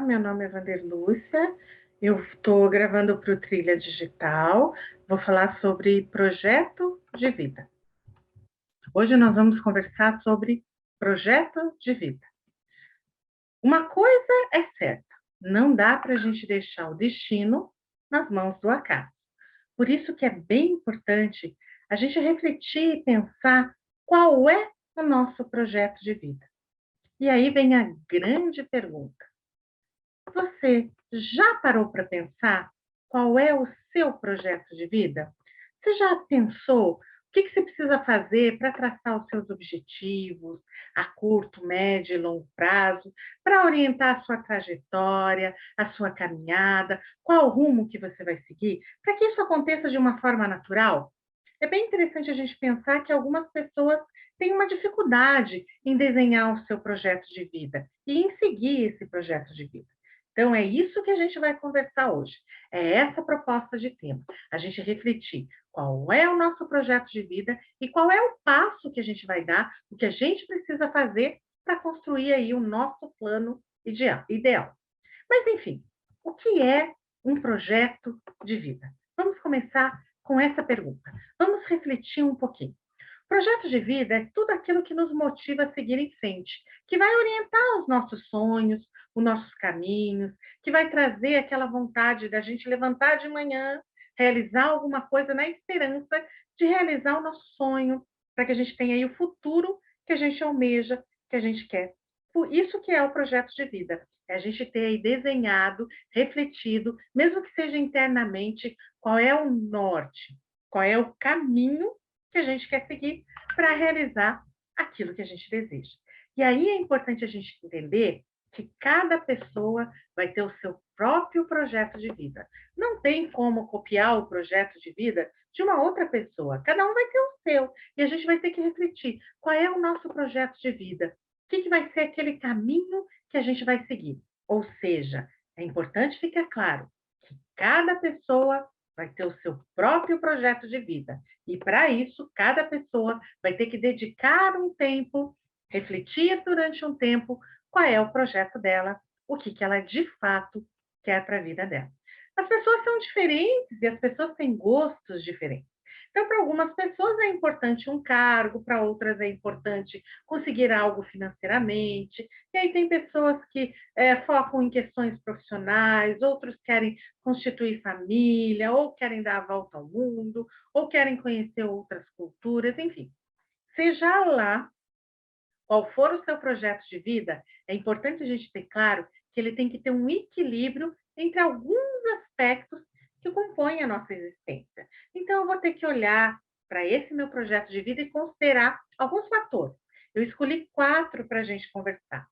meu nome é Vanderlúcia, eu estou gravando para o Trilha Digital, vou falar sobre projeto de vida. Hoje nós vamos conversar sobre projeto de vida. Uma coisa é certa, não dá para a gente deixar o destino nas mãos do acaso. Por isso que é bem importante a gente refletir e pensar qual é o nosso projeto de vida. E aí vem a grande pergunta. Você já parou para pensar qual é o seu projeto de vida? Você já pensou o que você precisa fazer para traçar os seus objetivos a curto, médio e longo prazo, para orientar a sua trajetória, a sua caminhada, qual rumo que você vai seguir, para que isso aconteça de uma forma natural? É bem interessante a gente pensar que algumas pessoas têm uma dificuldade em desenhar o seu projeto de vida e em seguir esse projeto de vida. Então, é isso que a gente vai conversar hoje. É essa proposta de tema. A gente refletir qual é o nosso projeto de vida e qual é o passo que a gente vai dar, o que a gente precisa fazer para construir aí o nosso plano ideal. Mas, enfim, o que é um projeto de vida? Vamos começar com essa pergunta. Vamos refletir um pouquinho. Projeto de vida é tudo aquilo que nos motiva a seguir em frente, que vai orientar os nossos sonhos, os nossos caminhos, que vai trazer aquela vontade da gente levantar de manhã, realizar alguma coisa na esperança de realizar o nosso sonho, para que a gente tenha aí o futuro que a gente almeja, que a gente quer. Por isso que é o projeto de vida. É a gente ter aí desenhado, refletido, mesmo que seja internamente, qual é o norte, qual é o caminho que a gente quer seguir para realizar aquilo que a gente deseja. E aí é importante a gente entender que cada pessoa vai ter o seu próprio projeto de vida. Não tem como copiar o projeto de vida de uma outra pessoa. Cada um vai ter o seu. E a gente vai ter que refletir qual é o nosso projeto de vida. O que vai ser aquele caminho que a gente vai seguir? Ou seja, é importante ficar claro que cada pessoa vai ter o seu próprio projeto de vida. E para isso, cada pessoa vai ter que dedicar um tempo, refletir durante um tempo qual é o projeto dela, o que ela de fato quer para a vida dela. As pessoas são diferentes e as pessoas têm gostos diferentes. Então, para algumas pessoas é importante um cargo, para outras é importante conseguir algo financeiramente. E aí tem pessoas que focam em questões profissionais, outros querem constituir família, ou querem dar a volta ao mundo, ou querem conhecer outras culturas, enfim. Seja lá qual for o seu projeto de vida, é importante a gente ter claro que ele tem que ter um equilíbrio entre alguns aspectos que compõem a nossa existência. Então, eu vou ter que olhar para esse meu projeto de vida e considerar alguns fatores. Eu escolhi 4 para a gente conversar.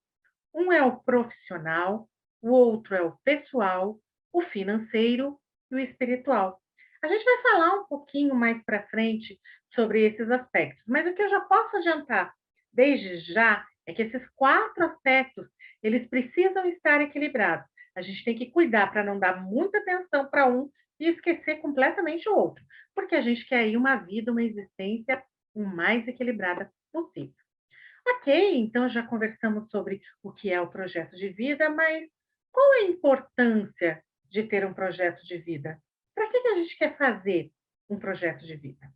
Um é o profissional, o outro é o pessoal, o financeiro e o espiritual. A gente vai falar um pouquinho mais para frente sobre esses aspectos, mas o que eu já posso adiantar desde já é que esses 4 aspectos, eles precisam estar equilibrados. A gente tem que cuidar para não dar muita atenção para um e esquecer completamente o outro, porque a gente quer aí uma vida, uma existência o mais equilibrada possível. Ok, então já conversamos sobre o que é o projeto de vida, mas qual é a importância de ter um projeto de vida? Para que a gente quer fazer um projeto de vida?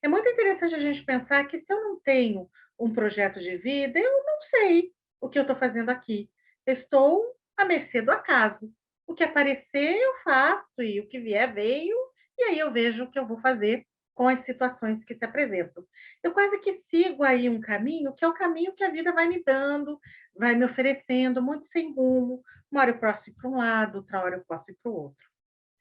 É muito interessante a gente pensar que se eu não tenho um projeto de vida, eu não sei o que eu estou fazendo aqui. Eu estou à mercê do acaso. O que aparecer, eu faço, e o que vier, veio, e aí eu vejo o que eu vou fazer com as situações que se apresentam. Eu quase que sigo aí um caminho que é o caminho que a vida vai me dando, vai me oferecendo, muito sem rumo. Uma hora eu posso ir para um lado, outra hora eu posso ir para o outro.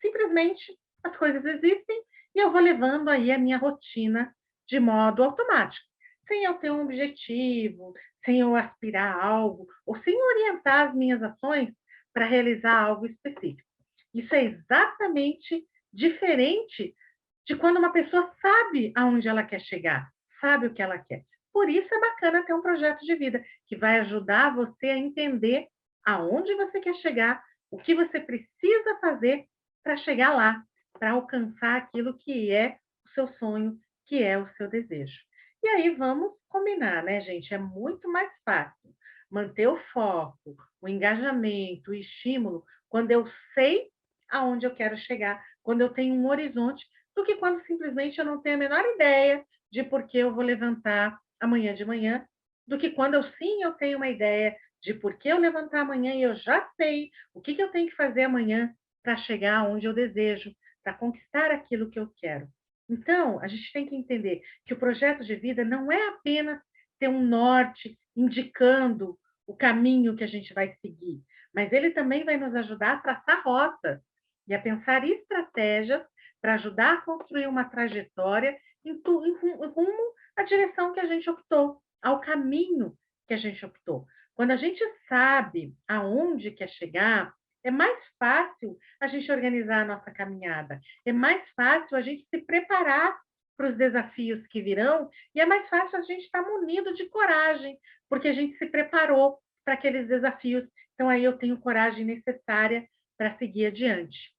Simplesmente as coisas existem e eu vou levando aí a minha rotina de modo automático, sem eu ter um objetivo, sem eu aspirar a algo, ou sem orientar as minhas ações para realizar algo específico. Isso é exatamente diferente de quando uma pessoa sabe aonde ela quer chegar, sabe o que ela quer. Por isso é bacana ter um projeto de vida que vai ajudar você a entender aonde você quer chegar, o que você precisa fazer para chegar lá, para alcançar aquilo que é o seu sonho, que é o seu desejo. E aí vamos combinar, né, gente? É muito mais fácil manter o foco, o engajamento, o estímulo, quando eu sei aonde eu quero chegar, quando eu tenho um horizonte, do que quando simplesmente eu não tenho a menor ideia de por que eu vou levantar amanhã de manhã, do que quando eu tenho uma ideia de por que eu levantar amanhã e eu já sei o que eu tenho que fazer amanhã para chegar onde eu desejo, para conquistar aquilo que eu quero. Então, a gente tem que entender que o projeto de vida não é apenas ter um norte indicando o caminho que a gente vai seguir, mas ele também vai nos ajudar a traçar rotas e a pensar estratégias para ajudar a construir uma trajetória em rumo à direção que a gente optou, ao caminho que a gente optou. Quando a gente sabe aonde quer chegar, é mais fácil a gente organizar a nossa caminhada, é mais fácil a gente se preparar para os desafios que virão e é mais fácil a gente estar munido de coragem, porque a gente se preparou para aqueles desafios. Então, aí eu tenho coragem necessária para seguir adiante.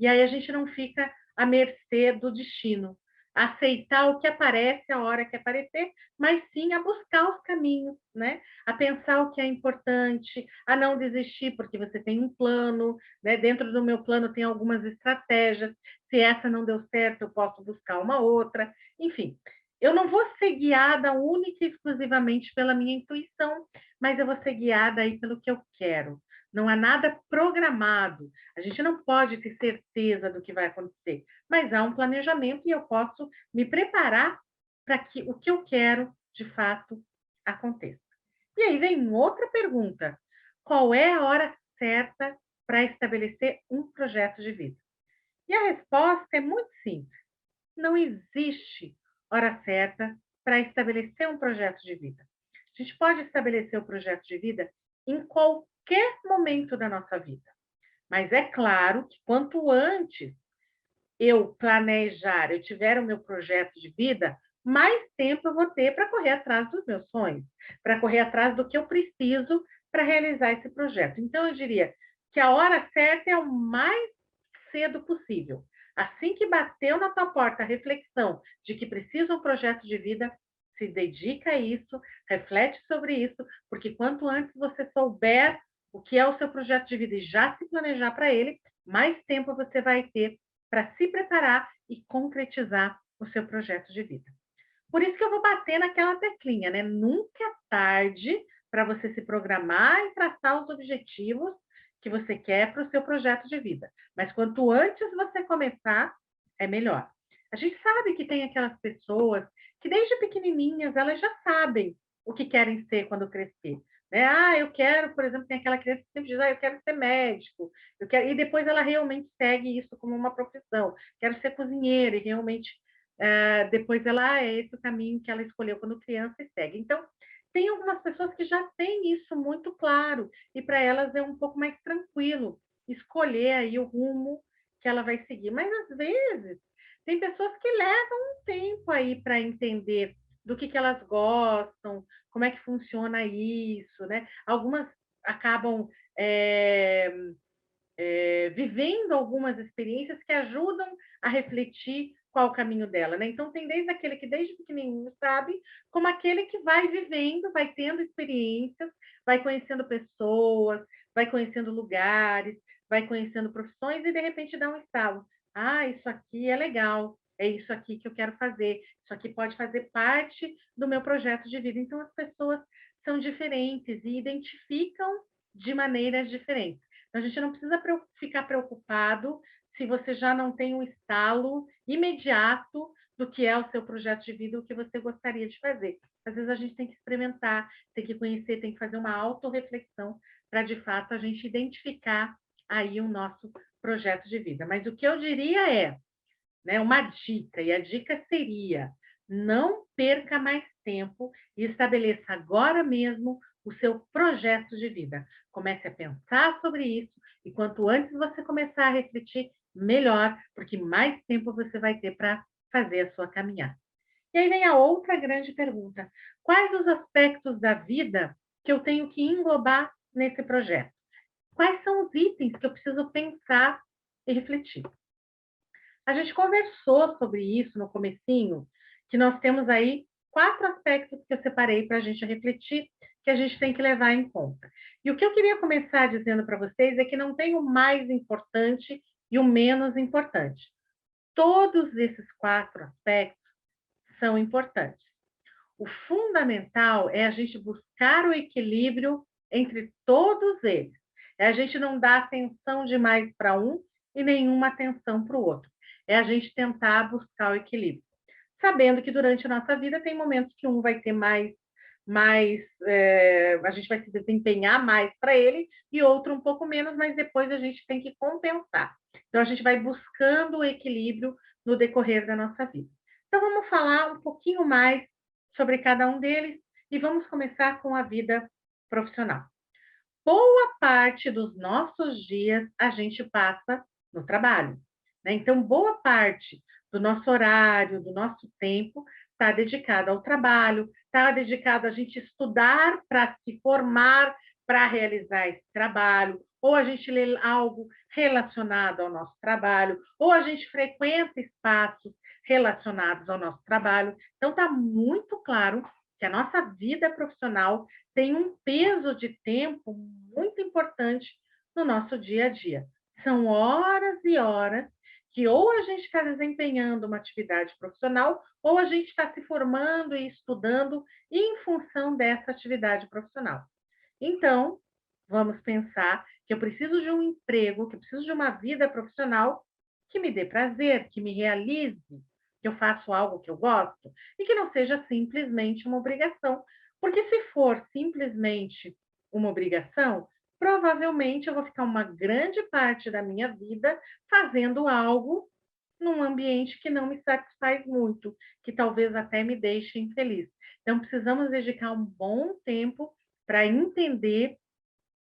E aí a gente não fica à mercê do destino, aceitar o que aparece a hora que aparecer, mas sim a buscar os caminhos, né? A pensar o que é importante, a não desistir porque você tem um plano, né? Dentro do meu plano tem algumas estratégias. Se essa não deu certo, eu posso buscar uma outra. Enfim, eu não vou ser guiada única e exclusivamente pela minha intuição, mas eu vou ser guiada aí pelo que eu quero. Não há nada programado. A gente não pode ter certeza do que vai acontecer, mas há um planejamento e eu posso me preparar para que o que eu quero, de fato, aconteça. E aí vem outra pergunta: qual é a hora certa para estabelecer um projeto de vida? E a resposta é muito simples: não existe hora certa para estabelecer um projeto de vida. A gente pode estabelecer o projeto de vida em qualquer momento da nossa vida. Mas é claro que quanto antes eu planejar, eu tiver o meu projeto de vida, mais tempo eu vou ter para correr atrás dos meus sonhos, para correr atrás do que eu preciso para realizar esse projeto. Então, eu diria que a hora certa é o mais cedo possível. Assim que bateu na tua porta a reflexão de que precisa um projeto de vida, se dedica a isso, reflete sobre isso, porque quanto antes você souber o que é o seu projeto de vida e já se planejar para ele, mais tempo você vai ter para se preparar e concretizar o seu projeto de vida. Por isso que eu vou bater naquela teclinha, né? Nunca é tarde para você se programar e traçar os objetivos que você quer para o seu projeto de vida. Mas quanto antes você começar, é melhor. A gente sabe que tem aquelas pessoas que desde pequenininhas elas já sabem o que querem ser quando crescer. Né? Ah, eu quero, por exemplo, tem aquela criança que sempre diz, ah, eu quero ser médico, eu quero... e depois ela realmente segue isso como uma profissão, quero ser cozinheira, e realmente depois ela é esse o caminho que ela escolheu quando criança e segue. Então, tem algumas pessoas que já têm isso muito claro, e para elas é um pouco mais tranquilo escolher aí o rumo que ela vai seguir. Mas às vezes tem pessoas que levam um tempo aí para entender do que elas gostam, como é que funciona isso, né? Algumas acabam vivendo algumas experiências que ajudam a refletir qual o caminho dela, né? Então tem desde aquele que desde pequenininho sabe, como aquele que vai vivendo, vai tendo experiências, vai conhecendo pessoas, vai conhecendo lugares, vai conhecendo profissões e de repente dá um estalo. Ah, isso aqui é legal, é isso aqui que eu quero fazer, isso aqui pode fazer parte do meu projeto de vida. Então as pessoas são diferentes e identificam de maneiras diferentes. Então, a gente não precisa ficar preocupado se você já não tem um estalo imediato do que é o seu projeto de vida, o que você gostaria de fazer. Às vezes a gente tem que experimentar, tem que conhecer, tem que fazer uma autorreflexão para, de fato, a gente identificar aí o nosso projeto de vida. Mas o que eu diria é, né, uma dica, e a dica seria: não perca mais tempo e estabeleça agora mesmo o seu projeto de vida. Comece a pensar sobre isso e quanto antes você começar a refletir, melhor, porque mais tempo você vai ter para fazer a sua caminhada. E aí vem a outra grande pergunta: quais os aspectos da vida que eu tenho que englobar nesse projeto? Quais são os itens que eu preciso pensar e refletir? A gente conversou sobre isso no comecinho, que nós temos aí 4 aspectos que eu separei para a gente refletir, que a gente tem que levar em conta. E o que eu queria começar dizendo para vocês é que não tem o mais importante e o menos importante. Todos esses 4 aspectos são importantes. O fundamental é a gente buscar o equilíbrio entre todos eles. É a gente não dar atenção demais para um e nenhuma atenção para o outro. É a gente tentar buscar o equilíbrio. Sabendo que durante a nossa vida tem momentos que um vai ter a gente vai se desempenhar mais para ele e outro um pouco menos, mas depois a gente tem que compensar. Então a gente vai buscando o equilíbrio no decorrer da nossa vida. Então vamos falar um pouquinho mais sobre cada um deles e vamos começar com a vida profissional. Boa parte dos nossos dias a gente passa no trabalho, né? Então, boa parte do nosso horário, do nosso tempo, está dedicado ao trabalho, está dedicado a gente estudar para se formar, para realizar esse trabalho, ou a gente lê algo relacionado ao nosso trabalho, ou a gente frequenta espaços relacionados ao nosso trabalho. Então, está muito claro que a nossa vida profissional tem um peso de tempo muito importante no nosso dia a dia. São horas e horas que ou a gente está desempenhando uma atividade profissional ou a gente está se formando e estudando em função dessa atividade profissional. Então, vamos pensar que eu preciso de um emprego, que eu preciso de uma vida profissional que me dê prazer, que me realize, que eu faça algo que eu gosto e que não seja simplesmente uma obrigação. Porque se for simplesmente uma obrigação, provavelmente eu vou ficar uma grande parte da minha vida fazendo algo num ambiente que não me satisfaz muito, que talvez até me deixe infeliz. Então, precisamos dedicar um bom tempo para entender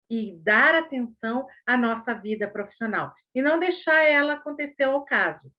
e dar atenção à nossa vida profissional e não deixar ela acontecer ao caso.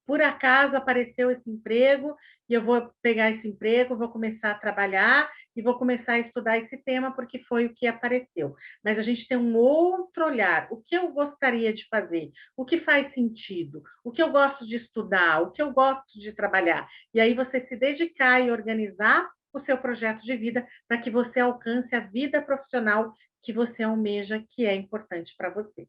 Por acaso apareceu esse emprego e eu vou pegar esse emprego, vou começar a trabalhar e vou começar a estudar esse tema porque foi o que apareceu. Mas a gente tem um outro olhar. O que eu gostaria de fazer? O que faz sentido? O que eu gosto de estudar? O que eu gosto de trabalhar? E aí você se dedicar e organizar o seu projeto de vida para que você alcance a vida profissional que você almeja, que é importante para você.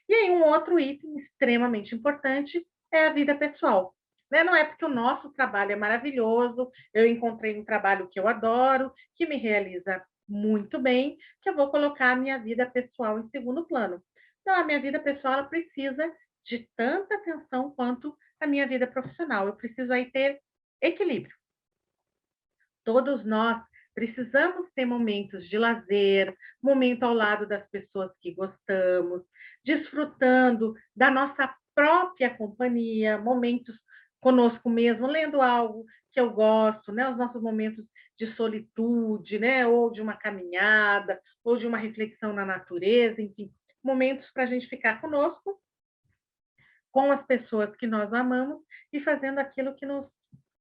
E aí, um outro item extremamente importante é a vida pessoal. Né? Não é porque o nosso trabalho é maravilhoso, eu encontrei um trabalho que eu adoro, que me realiza muito bem, que eu vou colocar a minha vida pessoal em segundo plano. Então, a minha vida pessoal ela precisa de tanta atenção quanto a minha vida profissional. Eu preciso aí ter equilíbrio. Todos nós precisamos ter momentos de lazer, momento ao lado das pessoas que gostamos, desfrutando da nossa própria companhia, momentos conosco mesmo, lendo algo que eu gosto, né? Os nossos momentos de solitude, né? Ou de uma caminhada, ou de uma reflexão na natureza, enfim, momentos para a gente ficar conosco, com as pessoas que nós amamos e fazendo aquilo que nos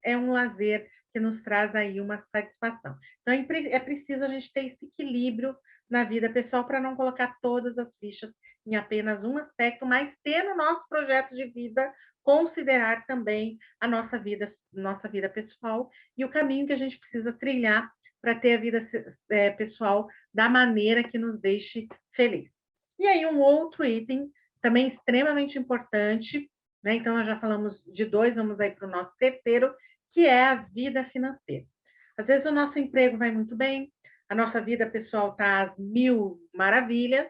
é um lazer que nos traz aí uma satisfação. Então, é preciso a gente ter esse equilíbrio na vida pessoal para não colocar todas as fichas em apenas um aspecto, mas ter no nosso projeto de vida considerar também a nossa vida pessoal e o caminho que a gente precisa trilhar para ter a vida pessoal da maneira que nos deixe feliz. E aí, um outro item também extremamente importante, né? Então, nós já falamos de 2, vamos aí para o nosso terceiro, que é a vida financeira. Às vezes o nosso emprego vai muito bem, a nossa vida pessoal está às mil maravilhas,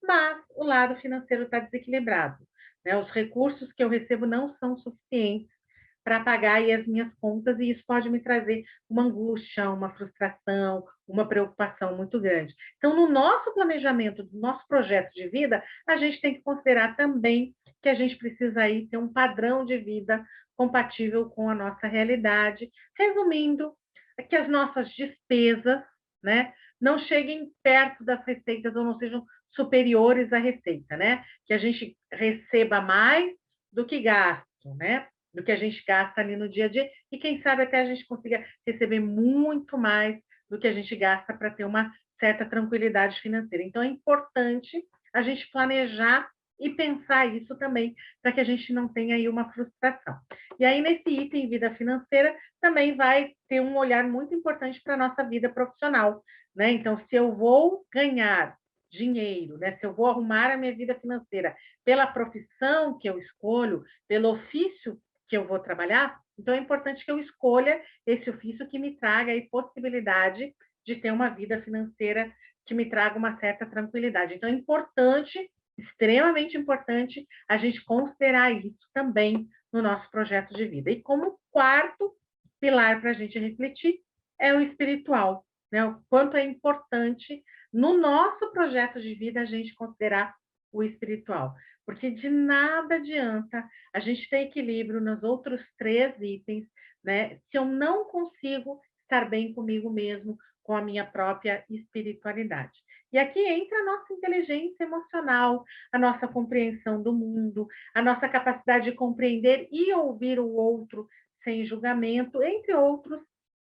mas o lado financeiro está desequilibrado. Né? Os recursos que eu recebo não são suficientes para pagar aí as minhas contas e isso pode me trazer uma angústia, uma frustração, uma preocupação muito grande. Então, no nosso planejamento, do nosso projeto de vida, a gente tem que considerar também que a gente precisa aí ter um padrão de vida compatível com a nossa realidade. Resumindo, é que as nossas despesas, né, não cheguem perto das receitas ou não sejam superiores à receita, né? Que a gente receba mais do que gasto, né? Do que a gente gasta ali no dia a dia, e quem sabe até a gente consiga receber muito mais do que a gente gasta para ter uma certa tranquilidade financeira. Então, é importante a gente planejar e pensar isso também, para que a gente não tenha aí uma frustração. E aí, nesse item vida financeira, também vai ter um olhar muito importante para a nossa vida profissional, né? Então, se eu vou ganhar dinheiro, né? Se eu vou arrumar a minha vida financeira pela profissão que eu escolho, pelo ofício que eu vou trabalhar, então é importante que eu escolha esse ofício que me traga aí possibilidade de ter uma vida financeira que me traga uma certa tranquilidade. Então é importante, extremamente importante, a gente considerar isso também no nosso projeto de vida. E como quarto pilar para a gente refletir é o espiritual, né? O quanto é importante no nosso projeto de vida a gente considerar o espiritual, porque de nada adianta a gente ter equilíbrio nos outros 3 itens, né? Se eu não consigo estar bem comigo mesmo, com a minha própria espiritualidade. E aqui entra a nossa inteligência emocional, a nossa compreensão do mundo, a nossa capacidade de compreender e ouvir o outro sem julgamento, entre outros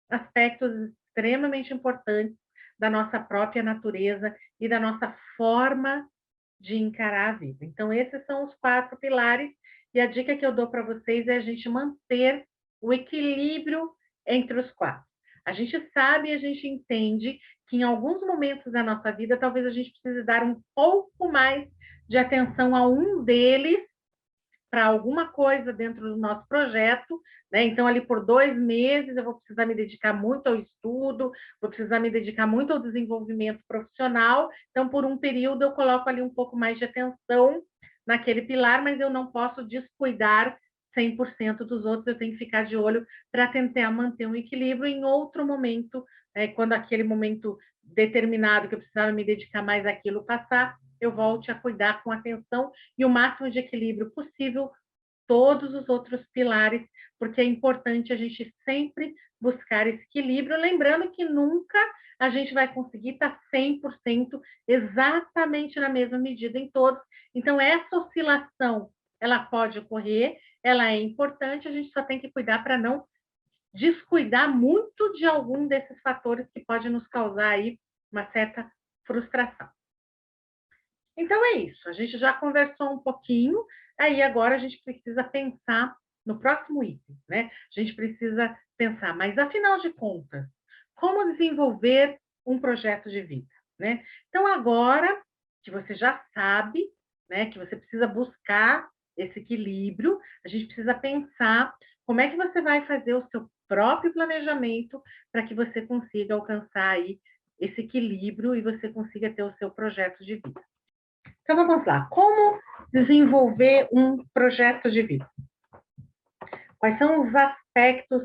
aspectos extremamente importantes da nossa própria natureza e da nossa forma de encarar a vida. Então, esses são os 4 pilares, e a dica que eu dou para vocês é a gente manter o equilíbrio entre os 4. A gente sabe e a gente entende que em alguns momentos da nossa vida, talvez a gente precise dar um pouco mais de atenção a um deles para alguma coisa dentro do nosso projeto, né? Então, ali por 2 meses, eu vou precisar me dedicar muito ao estudo, vou precisar me dedicar muito ao desenvolvimento profissional. Então, por um período, eu coloco ali um pouco mais de atenção naquele pilar, mas eu não posso descuidar 100% dos outros, eu tenho que ficar de olho para tentar manter um equilíbrio em outro momento, quando aquele momento determinado que eu precisava me dedicar mais àquilo passar, eu volte a cuidar com atenção e o máximo de equilíbrio possível todos os outros pilares, porque é importante a gente sempre buscar esse equilíbrio, lembrando que nunca a gente vai conseguir estar 100% exatamente na mesma medida em todos. Então, essa oscilação, ela pode ocorrer, ela é importante, a gente só tem que cuidar para não descuidar muito de algum desses fatores que pode nos causar aí uma certa frustração. Então é isso, a gente já conversou um pouquinho, aí agora a gente precisa pensar no próximo item, né? A gente precisa pensar, mas afinal de contas, como desenvolver um projeto de vida, né? Então agora que você já sabe, né, que você precisa buscar esse equilíbrio, a gente precisa pensar como é que você vai fazer o seu próprio planejamento para que você consiga alcançar aí esse equilíbrio e você consiga ter o seu projeto de vida. Então, vamos lá. Como desenvolver um projeto de vida? Quais são os aspectos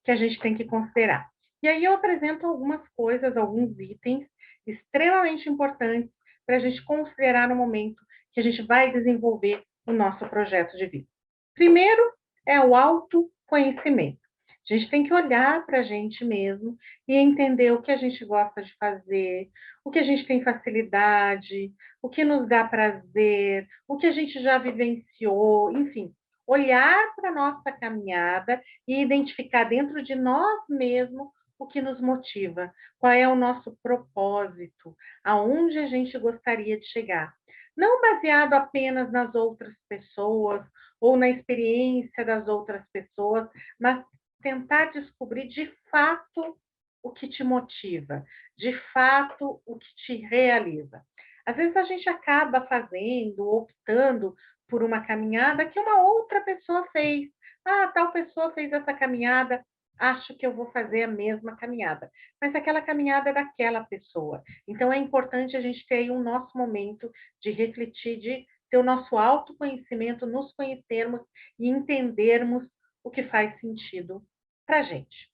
que a gente tem que considerar? E aí eu apresento algumas coisas, alguns itens extremamente importantes para a gente considerar no momento que a gente vai desenvolver o nosso projeto de vida. Primeiro é o autoconhecimento. A gente tem que olhar para a gente mesmo e entender o que a gente gosta de fazer, o que a gente tem facilidade, o que nos dá prazer, o que a gente já vivenciou, enfim, olhar para a nossa caminhada e identificar dentro de nós mesmos o que nos motiva, qual é o nosso propósito, aonde a gente gostaria de chegar. Não baseado apenas nas outras pessoas ou na experiência das outras pessoas, mas tentar descobrir de fato o que te motiva, de fato o que te realiza. Às vezes a gente acaba fazendo, optando por uma caminhada que uma outra pessoa fez. Ah, tal pessoa fez essa caminhada, acho que eu vou fazer a mesma caminhada. Mas aquela caminhada é daquela pessoa. Então é importante a gente ter aí um nosso momento de refletir, de ter o nosso autoconhecimento, nos conhecermos e entendermos o que faz sentido para a gente.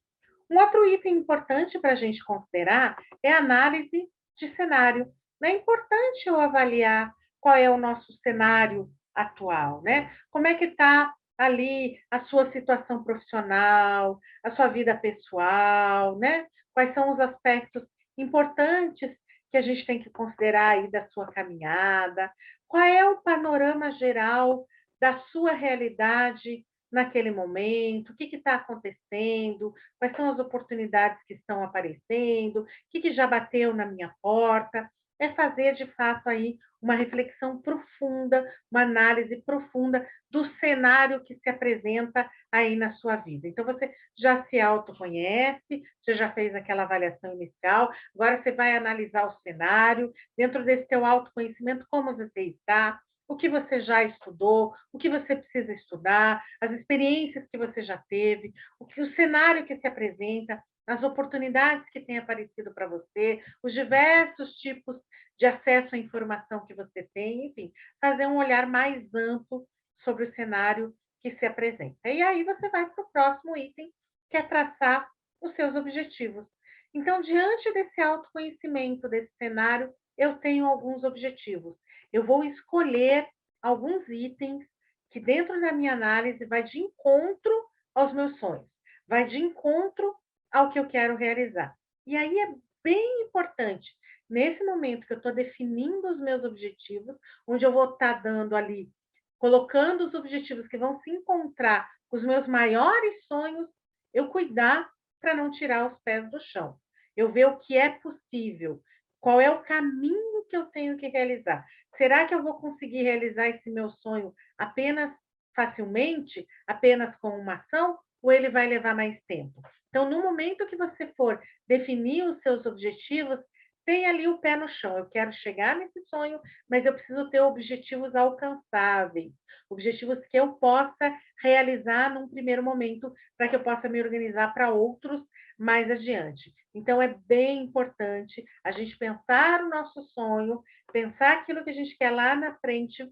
Um outro item importante para a gente considerar é a análise de cenário. É importante eu avaliar qual é o nosso cenário atual, né? Como é que está ali a sua situação profissional, a sua vida pessoal, né? Quais são os aspectos importantes que a gente tem que considerar aí da sua caminhada? Qual é o panorama geral da sua realidade naquele momento? O que está acontecendo? Quais são as oportunidades que estão aparecendo? O que já bateu na minha porta? é fazer, de fato, aí uma reflexão profunda, uma análise profunda do cenário que se apresenta aí na sua vida. Então, você já se autoconhece, você já fez aquela avaliação inicial, agora você vai analisar o cenário, dentro desse teu autoconhecimento, como você está, o que você já estudou, o que você precisa estudar, as experiências que você já teve, o cenário que se apresenta, as oportunidades que têm aparecido para você, os diversos tipos de acesso à informação que você tem, enfim, fazer um olhar mais amplo sobre o cenário que se apresenta. E aí você vai para o próximo item, que é traçar os seus objetivos. Então, diante desse autoconhecimento, desse cenário, eu tenho alguns objetivos. Eu vou escolher alguns itens que, dentro da minha análise, vai de encontro aos meus sonhos, vai de encontro ao que eu quero realizar. E aí é bem importante, nesse momento que eu estou definindo os meus objetivos, onde eu vou estar dando ali, colocando os objetivos que vão se encontrar com os meus maiores sonhos, eu cuidar para não tirar os pés do chão. Eu ver o que é possível, qual é o caminho que eu tenho que realizar. Será que eu vou conseguir realizar esse meu sonho apenas facilmente, apenas com uma ação, ou ele vai levar mais tempo? Então, no momento que você for definir os seus objetivos, tem ali o pé no chão. Eu quero chegar nesse sonho, mas eu preciso ter objetivos alcançáveis, objetivos que eu possa realizar num primeiro momento, para que eu possa me organizar para outros mais adiante. Então, é bem importante a gente pensar o nosso sonho, pensar aquilo que a gente quer lá na frente,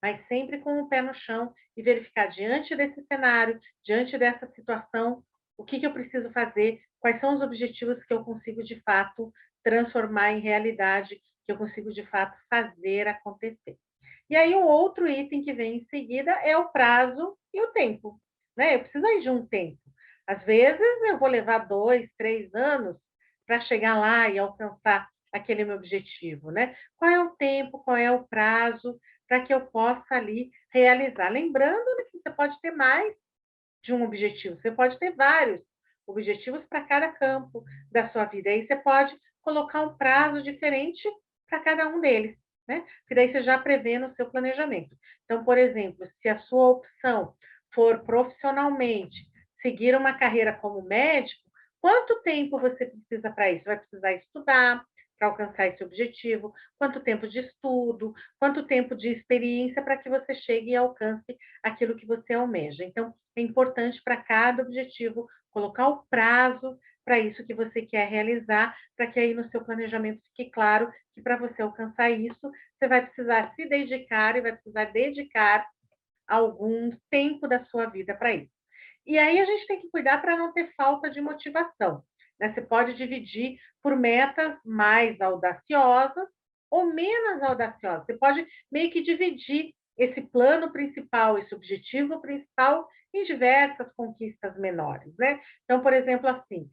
mas sempre com o pé no chão e verificar diante desse cenário, diante dessa situação, o que eu preciso fazer, quais são os objetivos que eu consigo de fato transformar em realidade, que eu consigo de fato fazer acontecer. E aí o outro item que vem em seguida é o prazo e o tempo, né? Eu preciso aí de um tempo. Às vezes eu vou levar 2, 3 anos para chegar lá e alcançar aquele meu objetivo, né? Qual é o tempo, qual é o prazo, para que eu possa ali realizar. Lembrando que você pode ter mais de um objetivo, você pode ter vários objetivos para cada campo da sua vida. Aí você pode colocar um prazo diferente para cada um deles, né? Que daí você já prevê no seu planejamento. Então, por exemplo, se a sua opção for profissionalmente seguir uma carreira como médico, quanto tempo você precisa para isso? Vai precisar estudar para alcançar esse objetivo, quanto tempo de estudo, quanto tempo de experiência para que você chegue e alcance aquilo que você almeja. Então, é importante para cada objetivo colocar o prazo para isso que você quer realizar, para que aí no seu planejamento fique claro que para você alcançar isso, você vai precisar se dedicar e vai precisar dedicar algum tempo da sua vida para isso. E aí a gente tem que cuidar para não ter falta de motivação, né? Você pode dividir por metas mais audaciosas ou menos audaciosas. Você pode meio que dividir esse plano principal, esse objetivo principal em diversas conquistas menores, né? Então, por exemplo, assim,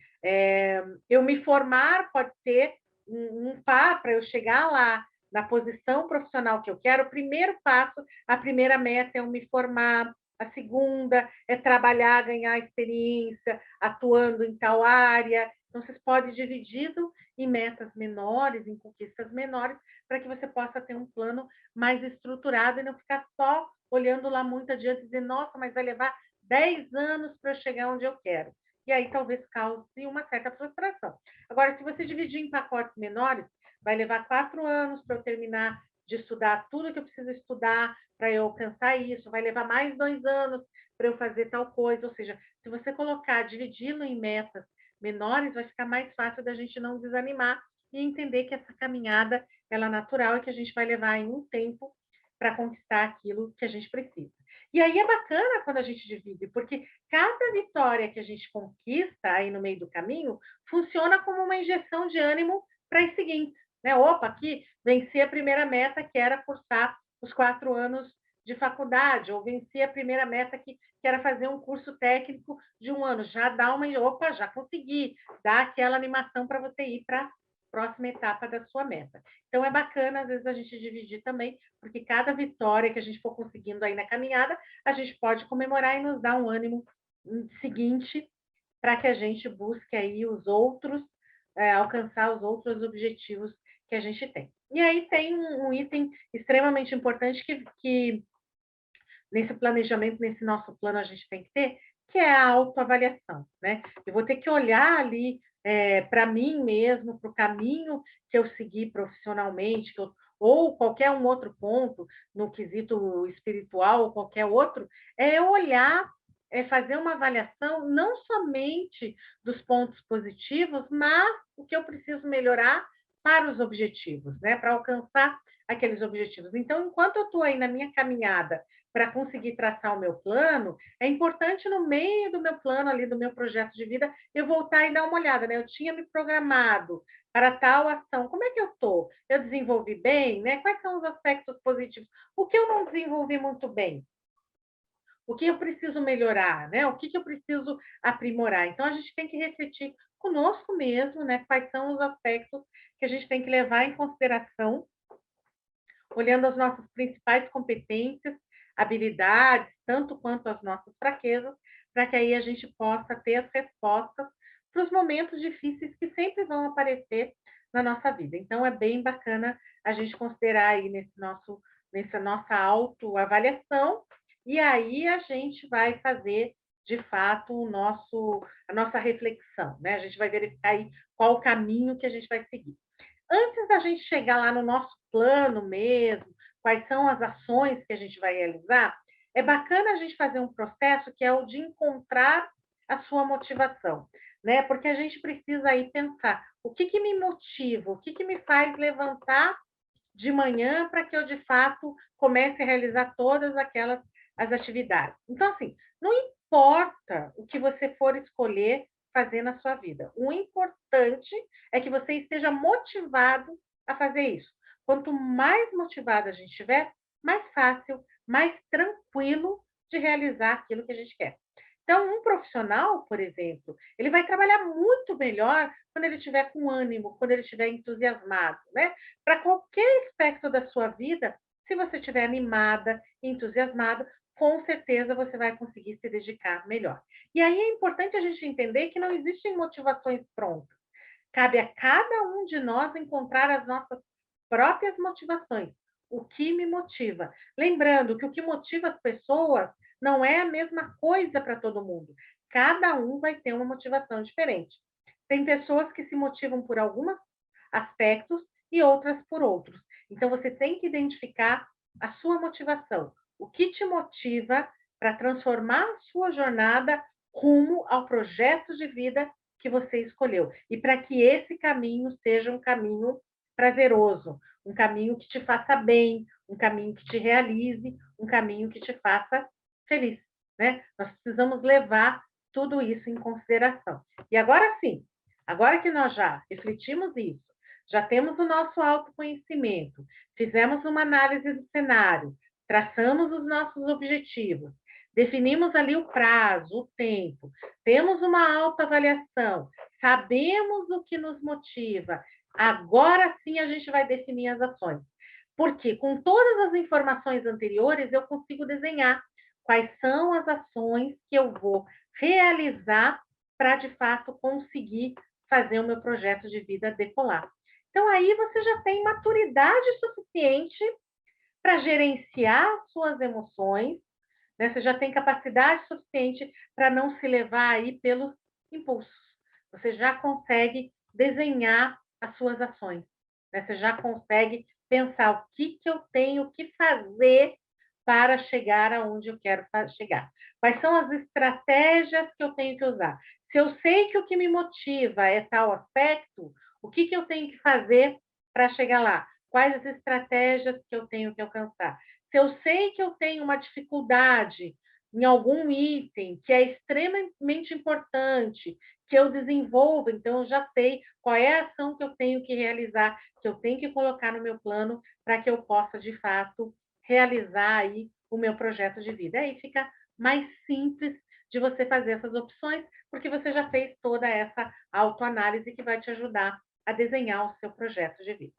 eu me formar pode ser um passo para eu chegar lá na posição profissional que eu quero. O primeiro passo, a primeira meta é eu me formar, a segunda é trabalhar, ganhar experiência, atuando em tal área. Então, vocês podem dividido em metas menores, em conquistas menores, para que você possa ter um plano mais estruturado e não ficar só olhando lá muito adiante e dizer, nossa, mas vai levar 10 anos para eu chegar onde eu quero. E aí talvez cause uma certa frustração. Agora, se você dividir em pacotes menores, vai levar 4 anos para eu terminar de estudar tudo que eu preciso estudar para eu alcançar isso, vai levar mais 2 anos para eu fazer tal coisa. Ou seja, se você colocar, dividi-lo em metas menores, vai ficar mais fácil da gente não desanimar e entender que essa caminhada ela é natural e que a gente vai levar em um tempo para conquistar aquilo que a gente precisa. E aí é bacana quando a gente divide, porque cada vitória que a gente conquista aí no meio do caminho funciona como uma injeção de ânimo para as seguintes. Né? Opa, aqui venci a primeira meta, que era cursar os 4 anos de faculdade, ou venci a primeira meta, que era fazer um curso técnico de 1 ano. Já dá uma, opa, já consegui, dá aquela animação para você ir para a próxima etapa da sua meta. Então, é bacana, às vezes, a gente dividir também, porque cada vitória que a gente for conseguindo aí na caminhada, a gente pode comemorar e nos dar um ânimo seguinte para que a gente busque aí os outros, alcançar os outros objetivos que a gente tem. E aí tem um item extremamente importante que nesse planejamento, nesse nosso plano, a gente tem que ter, que é a autoavaliação, né? Eu vou ter que olhar ali para mim mesmo, para o caminho que eu segui profissionalmente, ou qualquer um outro ponto, no quesito espiritual ou qualquer outro, é olhar, é fazer uma avaliação não somente dos pontos positivos, mas o que eu preciso melhorar para os objetivos, né? Para alcançar aqueles objetivos. Então, enquanto eu estou aí na minha caminhada para conseguir traçar o meu plano, é importante no meio do meu plano ali, do meu projeto de vida, eu voltar e dar uma olhada, né? Eu tinha me programado para tal ação. Como é que eu estou? Eu desenvolvi bem, né? Quais são os aspectos positivos? O que eu não desenvolvi muito bem? O que eu preciso melhorar, né? O que eu preciso aprimorar? Então, a gente tem que refletir conosco mesmo, né? Quais são os aspectos que a gente tem que levar em consideração, olhando as nossas principais competências, habilidades, tanto quanto as nossas fraquezas, para que aí a gente possa ter as respostas para os momentos difíceis que sempre vão aparecer na nossa vida. Então, é bem bacana a gente considerar aí nessa nossa autoavaliação, e aí a gente vai fazer, de fato, a nossa reflexão, né? A gente vai verificar aí qual o caminho que a gente vai seguir. Antes da gente chegar lá no nosso plano mesmo, quais são as ações que a gente vai realizar, é bacana a gente fazer um processo que é o de encontrar a sua motivação, né? Porque a gente precisa aí pensar o que me motiva, o que me faz levantar de manhã para que eu, de fato, comece a realizar todas aquelas as atividades. Então, assim, não importa o que você for escolher fazer na sua vida. O importante é que você esteja motivado a fazer isso. Quanto mais motivado a gente estiver, mais fácil, mais tranquilo de realizar aquilo que a gente quer. Então, um profissional, por exemplo, ele vai trabalhar muito melhor quando ele estiver com ânimo, quando ele estiver entusiasmado, né? Para qualquer aspecto da sua vida, se você estiver animada, entusiasmada, com certeza você vai conseguir se dedicar melhor. E aí é importante a gente entender que não existem motivações prontas. Cabe a cada um de nós encontrar as nossas próprias motivações. O que me motiva? Lembrando que o que motiva as pessoas não é a mesma coisa para todo mundo. Cada um vai ter uma motivação diferente. Tem pessoas que se motivam por alguns aspectos e outras por outros. Então, você tem que identificar a sua motivação. O que te motiva para transformar a sua jornada rumo ao projeto de vida que você escolheu. E para que esse caminho seja um caminho prazeroso, um caminho que te faça bem, um caminho que te realize, um caminho que te faça feliz, né? Nós precisamos levar tudo isso em consideração. E agora sim, agora que nós já refletimos isso, já temos o nosso autoconhecimento, fizemos uma análise do cenário, traçamos os nossos objetivos, definimos ali o prazo, o tempo, temos uma autoavaliação, sabemos o que nos motiva, agora sim a gente vai definir as ações. Porque com todas as informações anteriores eu consigo desenhar quais são as ações que eu vou realizar para, de fato, conseguir fazer o meu projeto de vida decolar. Então, aí você já tem maturidade suficiente para gerenciar suas emoções, né? Você já tem capacidade suficiente para não se levar aí pelos impulsos. Você já consegue desenhar as suas ações, né? Você já consegue pensar o que eu tenho que fazer para chegar aonde eu quero chegar. Quais são as estratégias que eu tenho que usar? Se eu sei que o que me motiva é tal aspecto, o que eu tenho que fazer para chegar lá? Quais as estratégias que eu tenho que alcançar? Se eu sei que eu tenho uma dificuldade em algum item que é extremamente importante, que eu desenvolvo, então eu já sei qual é a ação que eu tenho que realizar, que eu tenho que colocar no meu plano para que eu possa, de fato, realizar aí o meu projeto de vida. Aí fica mais simples de você fazer essas opções, porque você já fez toda essa autoanálise que vai te ajudar a desenhar o seu projeto de vida.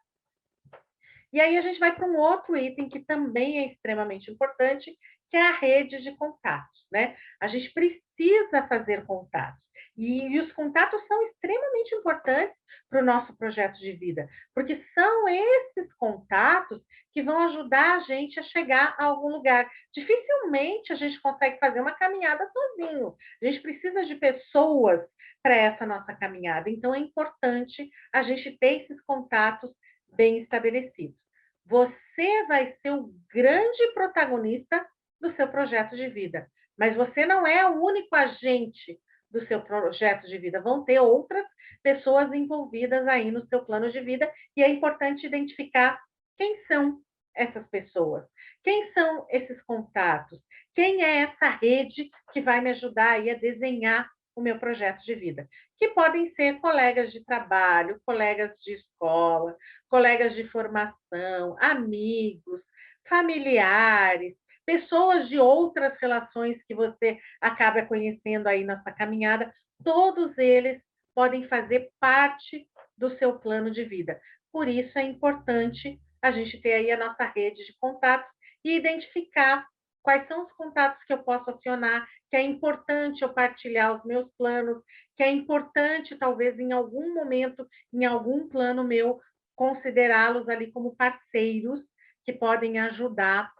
E aí a gente vai para um outro item que também é extremamente importante, que é a rede de contatos, né? A gente precisa fazer contatos. E os contatos são extremamente importantes para o nosso projeto de vida, porque são esses contatos que vão ajudar a gente a chegar a algum lugar. Dificilmente a gente consegue fazer uma caminhada sozinho. A gente precisa de pessoas para essa nossa caminhada. Então é importante a gente ter esses contatos bem estabelecidos. Você vai ser o grande protagonista do seu projeto de vida, mas você não é o único agente do seu projeto de vida. Vão ter outras pessoas envolvidas aí no seu plano de vida e é importante identificar quem são essas pessoas, quem são esses contatos, quem é essa rede que vai me ajudar aí a desenhar o meu projeto de vida, que podem ser colegas de trabalho, colegas de escola, colegas de formação, amigos, familiares, pessoas de outras relações que você acaba conhecendo aí nessa caminhada, todos eles podem fazer parte do seu plano de vida. Por isso é importante a gente ter aí a nossa rede de contatos e identificar quais são os contatos que eu posso acionar, que é importante eu partilhar os meus planos, que é importante, talvez, em algum momento, em algum plano meu, considerá-los ali como parceiros que podem ajudar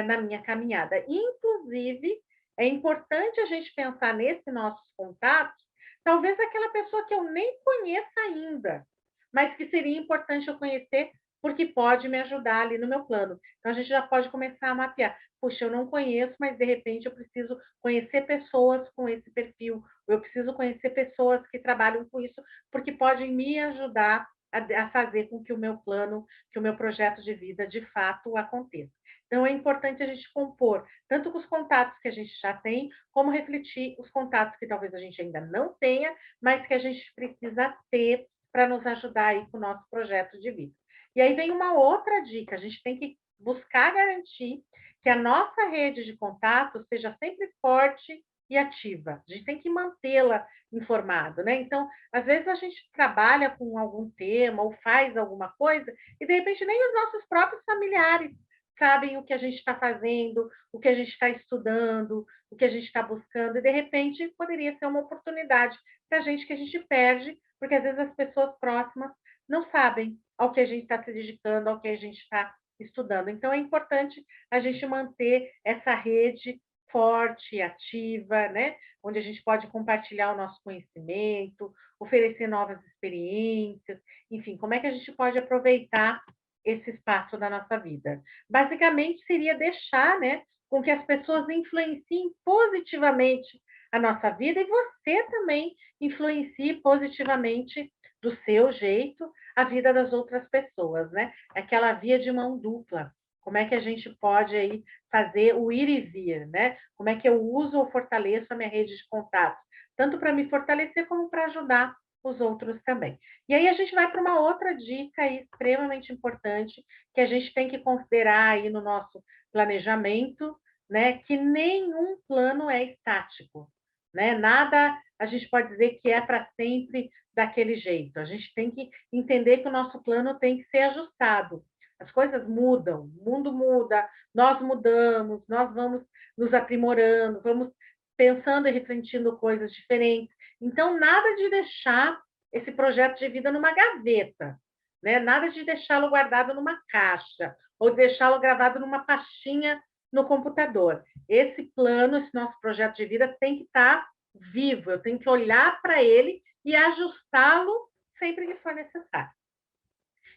na minha caminhada. Inclusive, é importante a gente pensar nesses nossos contatos, talvez aquela pessoa que eu nem conheça ainda, mas que seria importante eu conhecer porque pode me ajudar ali no meu plano. Então, a gente já pode começar a mapear. Puxa, eu não conheço, mas de repente eu preciso conhecer pessoas com esse perfil, eu preciso conhecer pessoas que trabalham com isso, porque podem me ajudar a fazer com que o meu plano, que o meu projeto de vida de fato aconteça. Então, é importante a gente compor, tanto com os contatos que a gente já tem, como refletir os contatos que talvez a gente ainda não tenha, mas que a gente precisa ter para nos ajudar aí com o nosso projeto de vida. E aí vem uma outra dica, a gente tem que buscar garantir que a nossa rede de contatos seja sempre forte e ativa. A gente tem que mantê-la informada, né? Então, às vezes a gente trabalha com algum tema ou faz alguma coisa e de repente nem os nossos próprios familiares sabem o que a gente está fazendo, o que a gente está estudando, o que a gente está buscando, e de repente poderia ser uma oportunidade para a gente que a gente perde, porque às vezes as pessoas próximas não sabem ao que a gente está se dedicando, ao que a gente está estudando. Então é importante a gente manter essa rede forte, ativa, né? Onde a gente pode compartilhar o nosso conhecimento, oferecer novas experiências, enfim, como é que a gente pode aproveitar esse espaço da nossa vida? Basicamente, seria deixar, né, com que as pessoas influenciem positivamente a nossa vida e você também influencie positivamente do seu jeito a vida das outras pessoas, né? Aquela via de mão dupla. Como é que a gente pode aí fazer o ir e vir, né? Como é que eu uso ou fortaleço a minha rede de contato, tanto para me fortalecer como para ajudar os outros também. E aí a gente vai para uma outra dica extremamente importante que a gente tem que considerar aí no nosso planejamento, né? Que nenhum plano é estático, né? Nada a gente pode dizer que é para sempre daquele jeito. A gente tem que entender que o nosso plano tem que ser ajustado. As coisas mudam, o mundo muda, nós mudamos, nós vamos nos aprimorando, vamos pensando e refletindo coisas diferentes. Então, nada de deixar esse projeto de vida numa gaveta, né? Nada de deixá-lo guardado numa caixa ou deixá-lo gravado numa pastinha no computador. Esse plano, esse nosso projeto de vida tem que estar vivo, eu tenho que olhar para ele e ajustá-lo sempre que for necessário.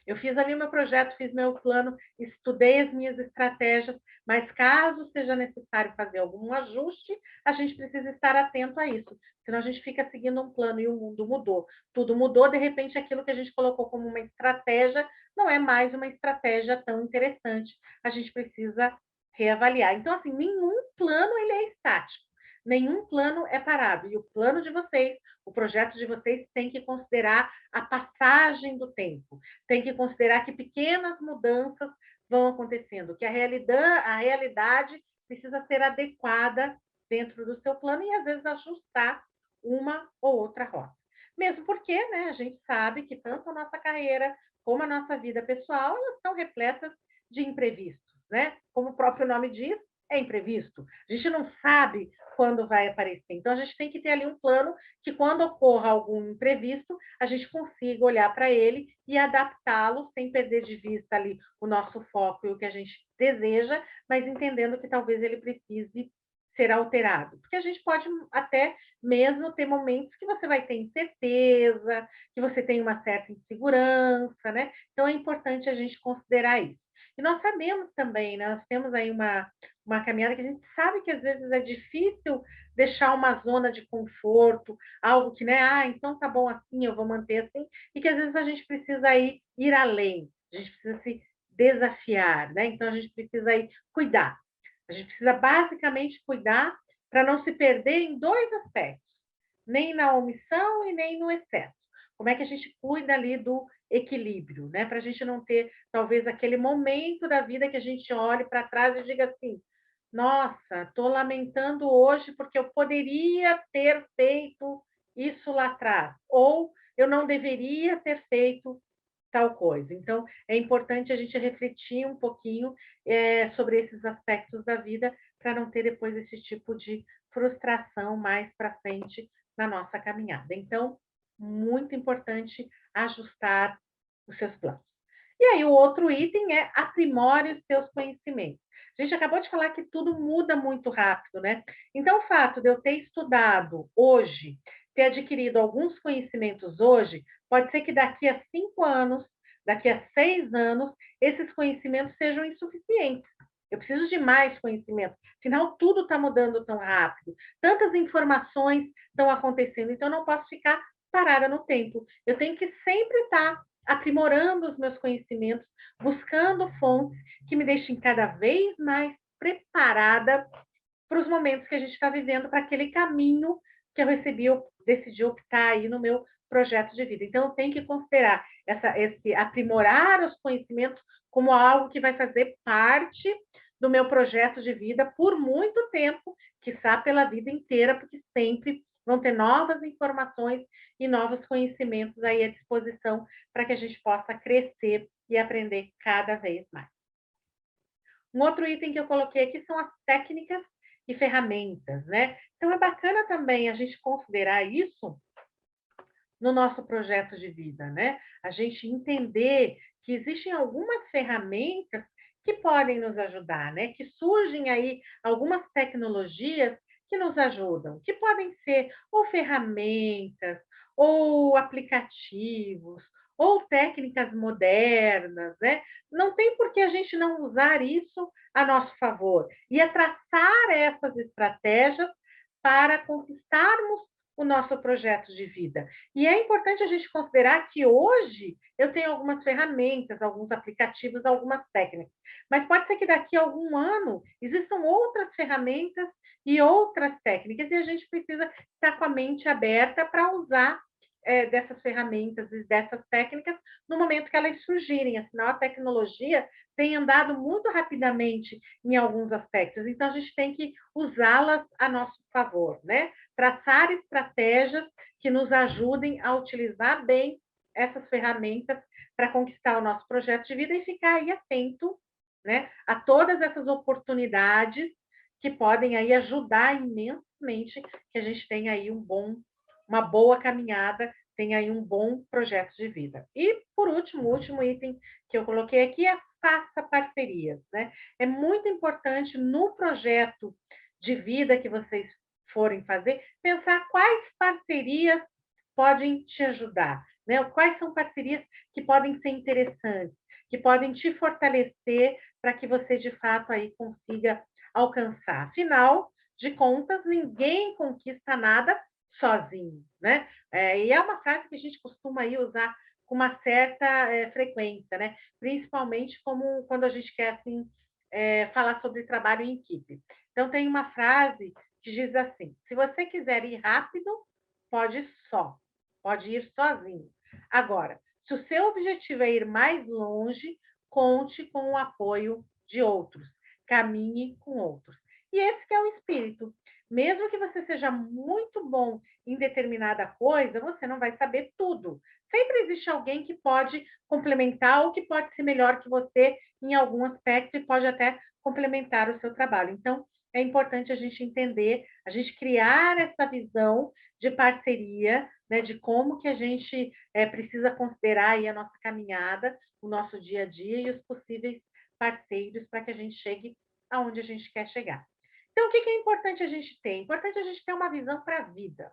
Eu fiz ali o meu projeto, fiz meu plano, estudei as minhas estratégias, mas caso seja necessário fazer algum ajuste, a gente precisa estar atento a isso. Senão a gente fica seguindo um plano e o mundo mudou. Tudo mudou, de repente aquilo que a gente colocou como uma estratégia não é mais uma estratégia tão interessante. A gente precisa reavaliar. Então, assim, nenhum plano ele é estático. Nenhum plano é parado. E o plano de vocês, o projeto de vocês tem que considerar a passagem do tempo, tem que considerar que pequenas mudanças vão acontecendo, que a realidade precisa ser adequada dentro do seu plano e, às vezes, ajustar uma ou outra rota. Mesmo porque, né, a gente sabe que tanto a nossa carreira como a nossa vida pessoal, elas são repletas de imprevistos, né? Como o próprio nome diz, é imprevisto. A gente não sabe quando vai aparecer. Então, a gente tem que ter ali um plano que, quando ocorra algum imprevisto, a gente consiga olhar para ele e adaptá-lo sem perder de vista ali o nosso foco e o que a gente deseja, mas entendendo que talvez ele precise ser alterado. Porque a gente pode até mesmo ter momentos que você vai ter incerteza, que você tem uma certa insegurança, né? Então, é importante a gente considerar isso. E nós sabemos também, né? Nós temos aí uma caminhada que a gente sabe que às vezes é difícil deixar uma zona de conforto, algo que, né, então tá bom assim, eu vou manter assim, e que às vezes a gente precisa ir além, a gente precisa se desafiar, né? Então a gente precisa cuidar. A gente precisa basicamente cuidar para não se perder em dois aspectos, nem na omissão e nem no excesso. Como é que a gente cuida ali do equilíbrio, né? Para a gente não ter, talvez, aquele momento da vida que a gente olhe para trás e diga assim: nossa, estou lamentando hoje porque eu poderia ter feito isso lá atrás, ou eu não deveria ter feito tal coisa. Então, é importante a gente refletir um pouquinho sobre esses aspectos da vida para não ter depois esse tipo de frustração mais para frente na nossa caminhada. Então, muito importante ajustar os seus planos. E aí, o outro item é aprimore os seus conhecimentos. A gente acabou de falar que tudo muda muito rápido, né? Então, o fato de eu ter estudado hoje, ter adquirido alguns conhecimentos hoje, pode ser que daqui a 5 anos, daqui a 6 anos, esses conhecimentos sejam insuficientes. Eu preciso de mais conhecimento, afinal, tudo está mudando tão rápido, tantas informações estão acontecendo, então eu não posso ficar parada no tempo. Eu tenho que sempre estar aprimorando os meus conhecimentos, buscando fontes que me deixem cada vez mais preparada para os momentos que a gente está vivendo, para aquele caminho que eu decidi optar aí no meu projeto de vida. Então, eu tenho que considerar esse aprimorar os conhecimentos como algo que vai fazer parte do meu projeto de vida por muito tempo, quiçá pela vida inteira, porque sempre vão ter novas informações e novos conhecimentos aí à disposição para que a gente possa crescer e aprender cada vez mais. Um outro item que eu coloquei aqui são as técnicas e ferramentas, né? Então, é bacana também a gente considerar isso no nosso projeto de vida, né? A gente entender que existem algumas ferramentas que podem nos ajudar, né? Que surgem aí algumas tecnologias que nos ajudam, que podem ser ou ferramentas, ou aplicativos, ou técnicas modernas, né? Não tem por que a gente não usar isso a nosso favor e a traçar essas estratégias para conquistarmos o nosso projeto de vida. E é importante a gente considerar que hoje eu tenho algumas ferramentas, alguns aplicativos, algumas técnicas, mas pode ser que daqui a algum ano existam outras ferramentas e outras técnicas, e a gente precisa estar com a mente aberta para usar dessas ferramentas e dessas técnicas no momento que elas surgirem. Afinal, a tecnologia tem andado muito rapidamente em alguns aspectos, então a gente tem que usá-las a nosso favor, né? Traçar estratégias que nos ajudem a utilizar bem essas ferramentas para conquistar o nosso projeto de vida e ficar aí atento, né, a todas essas oportunidades que podem aí ajudar imensamente que a gente tenha aí uma boa caminhada, tenha aí um bom projeto de vida. E, por último, o último item que eu coloquei aqui é faça parcerias, né? É muito importante no projeto de vida que vocês forem fazer, pensar quais parcerias podem te ajudar, né? Quais são parcerias que podem ser interessantes, que podem te fortalecer para que você, de fato, aí consiga alcançar. Afinal de contas, ninguém conquista nada sozinho, né? E é uma frase que a gente costuma aí usar com uma certa frequência, né? Principalmente como quando a gente quer assim falar sobre trabalho em equipe. Então tem uma frase que diz assim: se você quiser ir rápido, pode ir só, pode ir sozinho. Agora, se o seu objetivo é ir mais longe, conte com o apoio de outros, caminhe com outros. E esse que é o espírito. Mesmo que você seja muito bom em determinada coisa, você não vai saber tudo. Sempre existe alguém que pode complementar ou que pode ser melhor que você em algum aspecto e pode até complementar o seu trabalho. Então, é importante a gente entender, a gente criar essa visão de parceria, né, de como que a gente precisa considerar aí a nossa caminhada, o nosso dia a dia e os possíveis parceiros para que a gente chegue aonde a gente quer chegar. Então, o que é importante a gente ter? É importante a gente ter uma visão para a vida,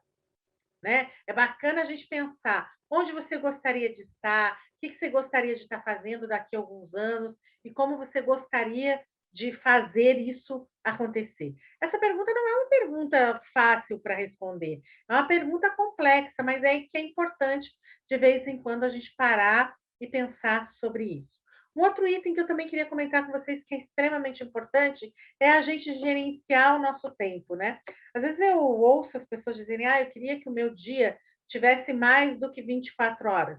né? É bacana a gente pensar onde você gostaria de estar, o que você gostaria de estar fazendo daqui a alguns anos e como você gostaria de fazer isso acontecer. Essa pergunta não é uma pergunta fácil para responder, é uma pergunta complexa, mas é que é importante de vez em quando a gente parar e pensar sobre isso. Um outro item que eu também queria comentar com vocês que é extremamente importante é a gente gerenciar o nosso tempo, né? Às vezes eu ouço as pessoas dizerem, eu queria que o meu dia tivesse mais do que 24 horas.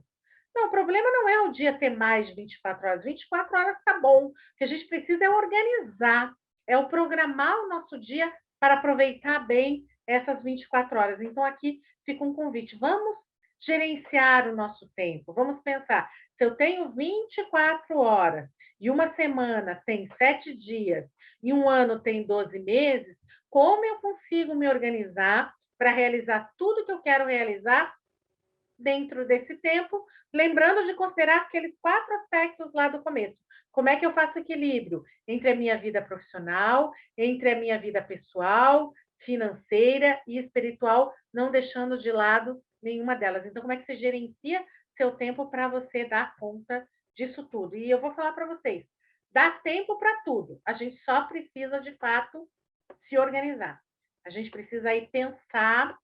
Não, o problema não é o dia ter mais de 24 horas. 24 horas está bom. O que a gente precisa é organizar, é o programar o nosso dia para aproveitar bem essas 24 horas. Então, aqui fica um convite. Vamos gerenciar o nosso tempo. Vamos pensar, se eu tenho 24 horas e uma semana tem 7 dias e um ano tem 12 meses, como eu consigo me organizar para realizar tudo que eu quero realizar dentro desse tempo, lembrando de considerar aqueles 4 aspectos lá do começo. Como é que eu faço equilíbrio entre a minha vida profissional, entre a minha vida pessoal, financeira e espiritual, não deixando de lado nenhuma delas. Então, como é que você gerencia seu tempo para você dar conta disso tudo? E eu vou falar para vocês, dá tempo para tudo. A gente só precisa, de fato, se organizar. A gente precisa aí pensar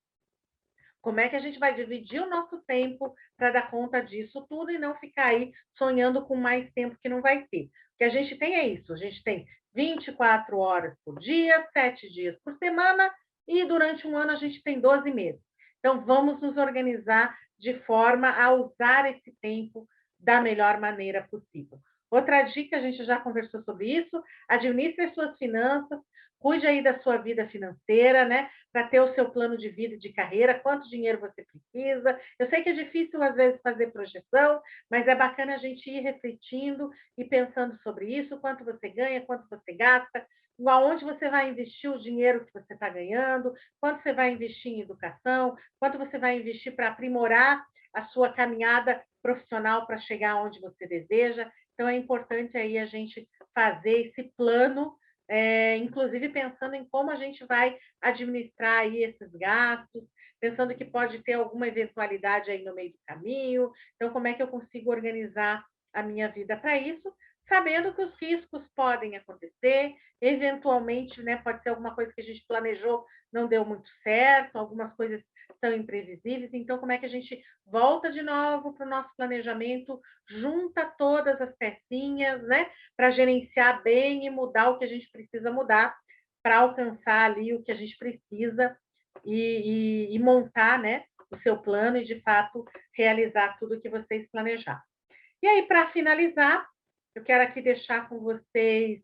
como é que a gente vai dividir o nosso tempo para dar conta disso tudo e não ficar aí sonhando com mais tempo que não vai ter. O que a gente tem é isso: a gente tem 24 horas por dia, 7 dias por semana, e durante um ano a gente tem 12 meses. Então, vamos nos organizar de forma a usar esse tempo da melhor maneira possível. Outra dica, a gente já conversou sobre isso: administre as suas finanças, cuide aí da sua vida financeira, né? Para ter o seu plano de vida e de carreira, quanto dinheiro você precisa. Eu sei que é difícil, às vezes, fazer projeção, mas é bacana a gente ir refletindo e pensando sobre isso, quanto você ganha, quanto você gasta, aonde você vai investir o dinheiro que você está ganhando, quanto você vai investir em educação, quanto você vai investir para aprimorar a sua caminhada profissional para chegar onde você deseja. Então, é importante aí a gente fazer esse plano, inclusive pensando em como a gente vai administrar aí esses gastos, pensando que pode ter alguma eventualidade aí no meio do caminho. Então, como é que eu consigo organizar a minha vida para isso, sabendo que os riscos podem acontecer, eventualmente, né, pode ser alguma coisa que a gente planejou, não deu muito certo, algumas coisas são imprevisíveis. Então, como é que a gente volta de novo para o nosso planejamento, junta todas as pecinhas, né, para gerenciar bem e mudar o que a gente precisa mudar para alcançar ali o que a gente precisa e montar, né, o seu plano e, de fato, realizar tudo o que vocês planejaram. E aí, para finalizar, eu quero aqui deixar com vocês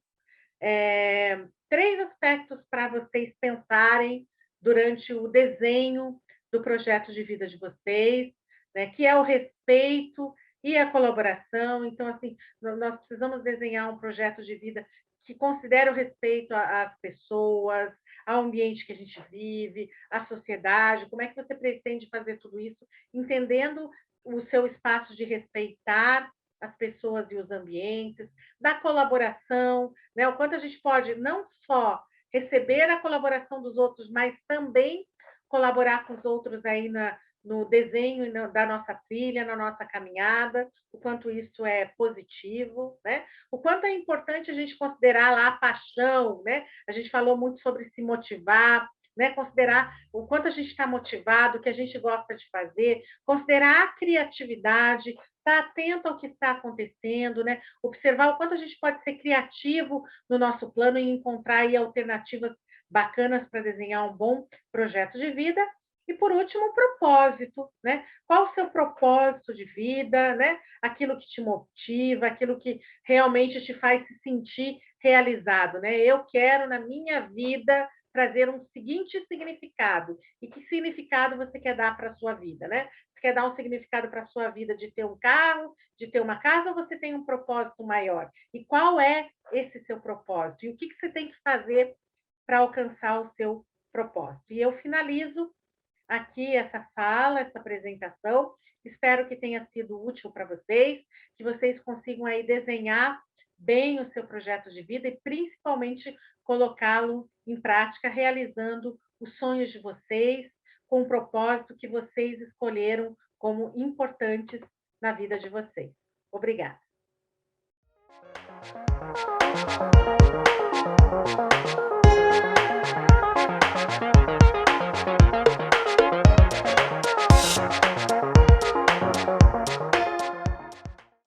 3 aspectos para vocês pensarem durante o desenho do projeto de vida de vocês, né, que é o respeito e a colaboração. Então, assim, nós precisamos desenhar um projeto de vida que considere o respeito às pessoas, ao ambiente que a gente vive, à sociedade. Como é que você pretende fazer tudo isso, entendendo o seu espaço de respeitar as pessoas e os ambientes, da colaboração, né? O quanto a gente pode não só receber a colaboração dos outros, mas também colaborar com os outros aí no desenho da nossa trilha, na nossa caminhada, o quanto isso é positivo, né? O quanto é importante a gente considerar lá a paixão, né? A gente falou muito sobre se motivar, né? Considerar o quanto a gente está motivado, o que a gente gosta de fazer, considerar a criatividade, estar atento ao que está acontecendo, né? Observar o quanto a gente pode ser criativo no nosso plano e encontrar aí alternativas bacanas para desenhar um bom projeto de vida. E, por último, o propósito, né? Qual o seu propósito de vida, né? Aquilo que te motiva, aquilo que realmente te faz se sentir realizado, né? Eu quero, na minha vida, trazer um seguinte significado. E que significado você quer dar para a sua vida, né? Você quer dar um significado para a sua vida de ter um carro, de ter uma casa, ou você tem um propósito maior? E qual é esse seu propósito? E o que você tem que fazer para alcançar o seu propósito? E eu finalizo aqui essa fala, essa apresentação. Espero que tenha sido útil para vocês, que vocês consigam aí desenhar bem o seu projeto de vida e principalmente colocá-lo em prática, realizando os sonhos de vocês com o propósito que vocês escolheram como importantes na vida de vocês. Obrigada.